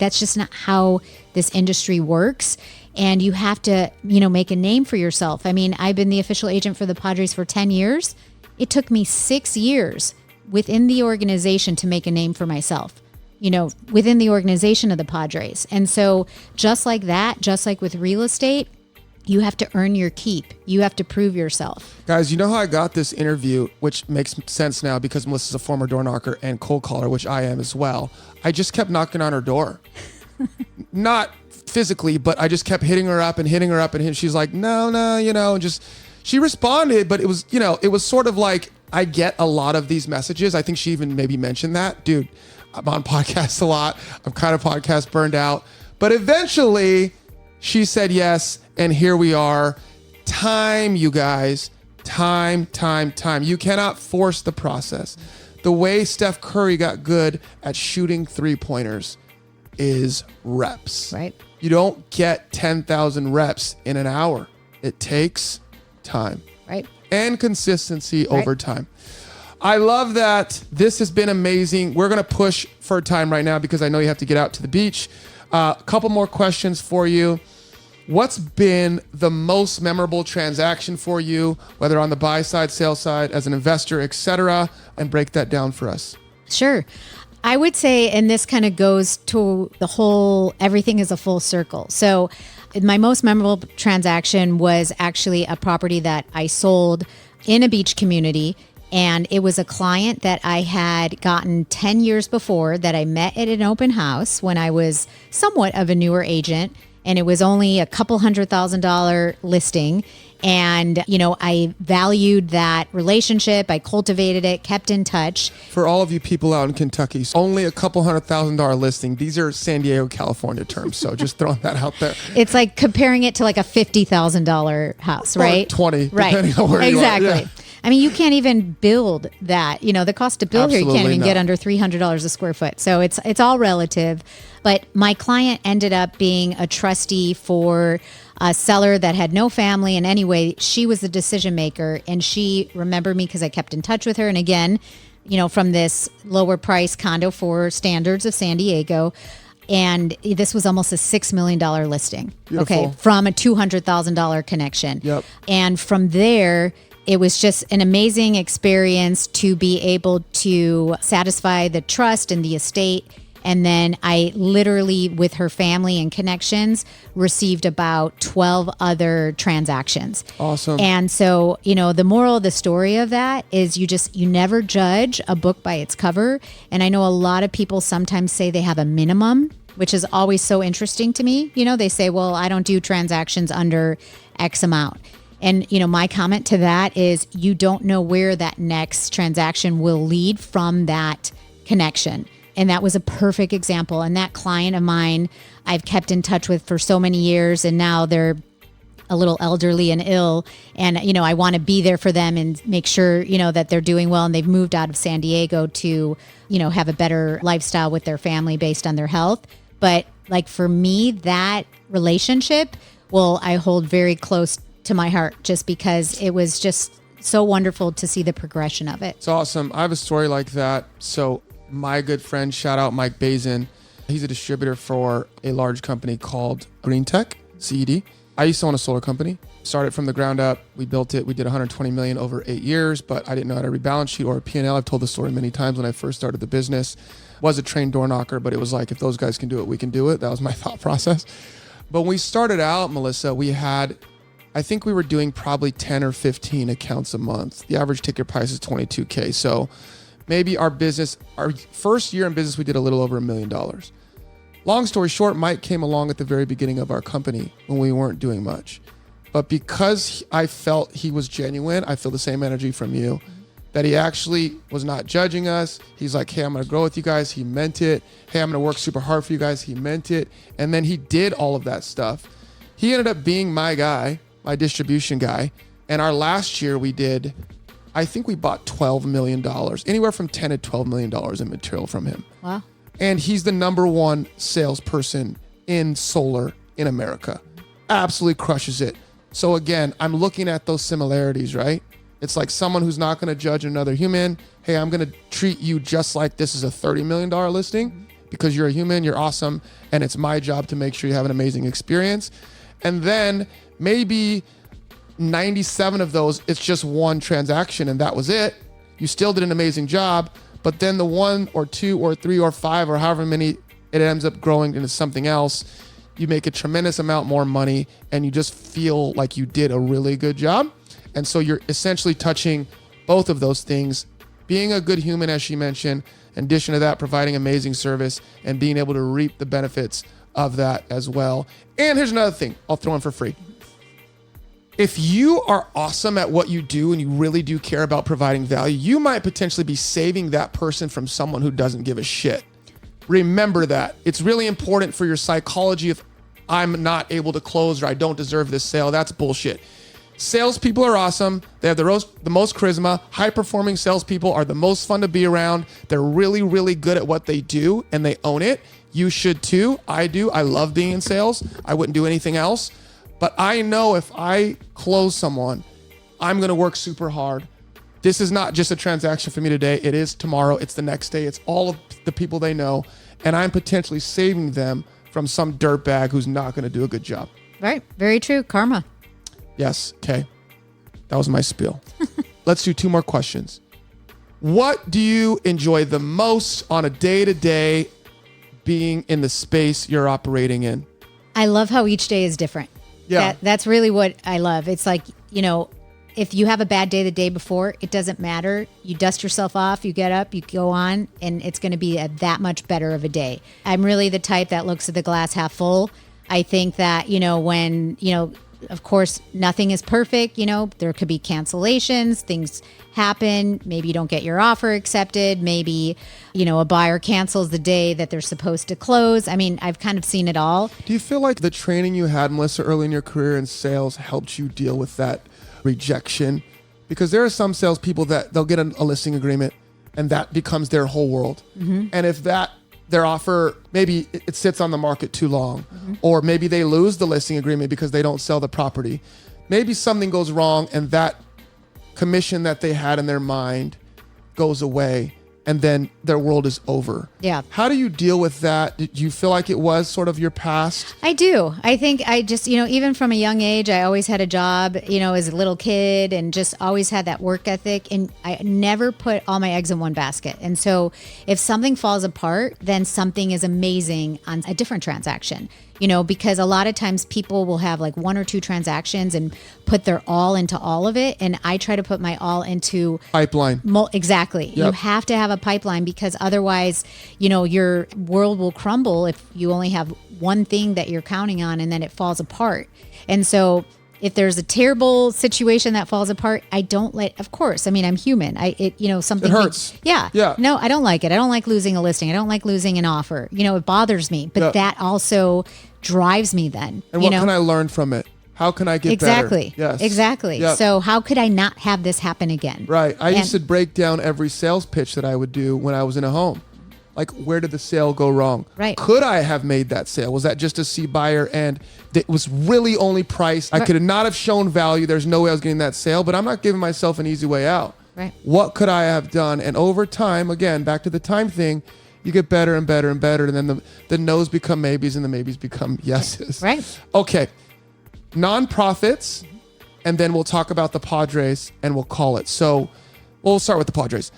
That's just not how this industry works. And you have to, make a name for yourself. I mean, I've been the official agent for the Padres for 10 years. It took me 6 years within the organization to make a name for myself, within the organization of the Padres. And so just like that, just like with real estate, you have to earn your keep. You have to prove yourself. Guys, you know how I got this interview, which makes sense now because Melissa's a former door knocker and cold caller, which I am as well. I just kept knocking on her door. Not physically, but I just kept hitting her up and she's like, no, and just, she responded, but it was, it was sort of like, I get a lot of these messages. I think she even maybe mentioned that. Dude, I'm on podcasts a lot. I'm kind of podcast burned out. But eventually she said yes, and here we are. Time, you guys. Time. You cannot force the process. The way Steph Curry got good at shooting three-pointers is reps. Right. You don't get 10,000 reps in an hour. It takes time. Right. And consistency over time. I love that. This has been amazing. We're going to push for time right now because I know you have to get out to the beach. A couple more questions for you. What's been the most memorable transaction for you, whether on the buy side, sell side, as an investor, etc., and break that down for us? Sure. I would say, and this kind of goes to the whole, everything is a full circle. So my most memorable transaction was actually a property that I sold in a beach community. And it was a client that I had gotten 10 years before that I met at an open house when I was somewhat of a newer agent. And it was only a couple $100,000 listing. And, I valued that relationship. I cultivated it, kept in touch. For all of you people out in Kentucky, only a couple $100,000 listing. These are San Diego, California terms. So just throwing that out there. It's like comparing it to like a $50,000 house, right? Or 20, right. Depending on where exactly. you are. Yeah. I mean, you can't even build that. The cost to build Absolutely here, you can't even not. get under $300 a square foot. So it's all relative. But my client ended up being a trustee for a seller that had no family. And anyway, she was the decision maker. And she remembered me because I kept in touch with her. And again, from this lower price condo for standards of San Diego. And this was almost a $6 million listing. Beautiful. Okay, from a $200,000 connection. Yep. And from there, it was just an amazing experience to be able to satisfy the trust and the estate. And then I literally, with her family and connections, received about 12 other transactions. Awesome. And so, the moral of the story of that is you never judge a book by its cover. And I know a lot of people sometimes say they have a minimum, which is always so interesting to me. They say, well, I don't do transactions under X amount. And, my comment to that is you don't know where that next transaction will lead from that connection. And that was a perfect example. And that client of mine, I've kept in touch with for so many years. And now they're a little elderly and ill. And, I want to be there for them and make sure, that they're doing well. And they've moved out of San Diego to, have a better lifestyle with their family based on their health. But like for me, that relationship, I hold very close to my heart just because it was just so wonderful to see the progression of it. It's awesome. I have a story like that. So my good friend, shout out Mike Bazin. He's a distributor for a large company called Green Tech, CED. I used to own a solar company. Started from the ground up. We built it. We did 120 million over 8 years, but I didn't know how to read balance sheet or a P&L. I've told the story many times when I first started the business. Was a trained door knocker, but it was like, if those guys can do it, we can do it. That was my thought process. But when we started out, Melissa, I think we were doing probably 10 or 15 accounts a month. The average ticket price is $22K. So maybe our first year in business, we did a little over $1 million. Long story short, Mike came along at the very beginning of our company when we weren't doing much. But because I felt he was genuine, I feel the same energy from you, that he actually was not judging us. He's like, hey, I'm going to grow with you guys. He meant it. Hey, I'm going to work super hard for you guys. He meant it. And then he did all of that stuff. He ended up being my guy, my distribution guy. And our last year I think we bought $12 million, anywhere from $10 to $12 million in material from him. Wow. And he's the number one salesperson in solar in America. Absolutely crushes it. So again, I'm looking at those similarities, right? It's like someone who's not going to judge another human. Hey, I'm going to treat you just like this is a $30 million listing because you're a human, you're awesome, and it's my job to make sure you have an amazing experience. And then maybe 97 of those, it's just one transaction and that was it. You still did an amazing job, but then the 1 or 2 or 3 or 5 or however many, it ends up growing into something else. You make a tremendous amount more money and you just feel like you did a really good job. And so you're essentially touching both of those things, being a good human, as she mentioned, in addition to that, providing amazing service and being able to reap the benefits of that as well. And here's another thing I'll throw in for free. If you are awesome at what you do and you really do care about providing value, you might potentially be saving that person from someone who doesn't give a shit. Remember that. It's really important for your psychology. If I'm not able to close or I don't deserve this sale, that's bullshit. Salespeople are awesome. They have the most charisma. High-performing salespeople are the most fun to be around. They're really, really good at what they do and they own it. You should too. I do. I love being in sales. I wouldn't do anything else. But I know if I close someone, I'm going to work super hard. This is not just a transaction for me today. It is tomorrow. It's the next day. It's all of the people they know. And I'm potentially saving them from some dirtbag who's not going to do a good job. Right. Very true. Karma. Yes. Okay. That was my spiel. Let's do 2 more questions. What do you enjoy the most on a day-to-day being in the space you're operating in? I love how each day is different. Yeah. That's really what I love. It's like, if you have a bad day the day before, it doesn't matter. You dust yourself off, you get up, you go on, and it's going to be that much better of a day. I'm really the type that looks at the glass half full. I think that, when, of course, nothing is perfect. There could be cancellations, things happen. Maybe you don't get your offer accepted. Maybe, a buyer cancels the day that they're supposed to close. I mean, I've kind of seen it all. Do you feel like the training you had, Melissa, early in your career in sales helped you deal with that rejection? Because there are some salespeople that they'll get a listing agreement and that becomes their whole world. Mm-hmm. And if their offer, maybe it sits on the market too long, or maybe they lose the listing agreement because they don't sell the property. Maybe something goes wrong and that commission that they had in their mind goes away and then their world is over. Yeah. How do you deal with that? Did you feel like it was sort of your past? I do. I think I just, even from a young age, I always had a job, as a little kid and just always had that work ethic. And I never put all my eggs in one basket. And so if something falls apart, then something is amazing on a different transaction. Because a lot of times people will have like 1 or 2 transactions and put their all into all of it. And I try to put my all into pipeline. Exactly. Yep. You have to have a pipeline because otherwise, your world will crumble if you only have one thing that you're counting on and then it falls apart. And so if there's a terrible situation that falls apart, I don't of course, I mean, I'm human. Something it hurts. Yeah. No, I don't like it. I don't like losing a listing. I don't like losing an offer. It bothers me, but that also drives me then. And what can I learn from it? How can I get exactly. better? Yes. Exactly. Yep. So how could I not have this happen again? Right. I used to break down every sales pitch that I would do when I was in a home. Like, where did the sale go wrong? Right. Could I have made that sale? Was that just a C buyer and it was really only price? I could not have shown value. There's no way I was getting that sale, but I'm not giving myself an easy way out. Right. What could I have done? And over time, again, back to the time thing, you get better and better and better. And then the no's become maybes and the maybes become yeses. Right. Okay. Nonprofits. And then we'll talk about the Padres and we'll call it. So we'll start with the Padres.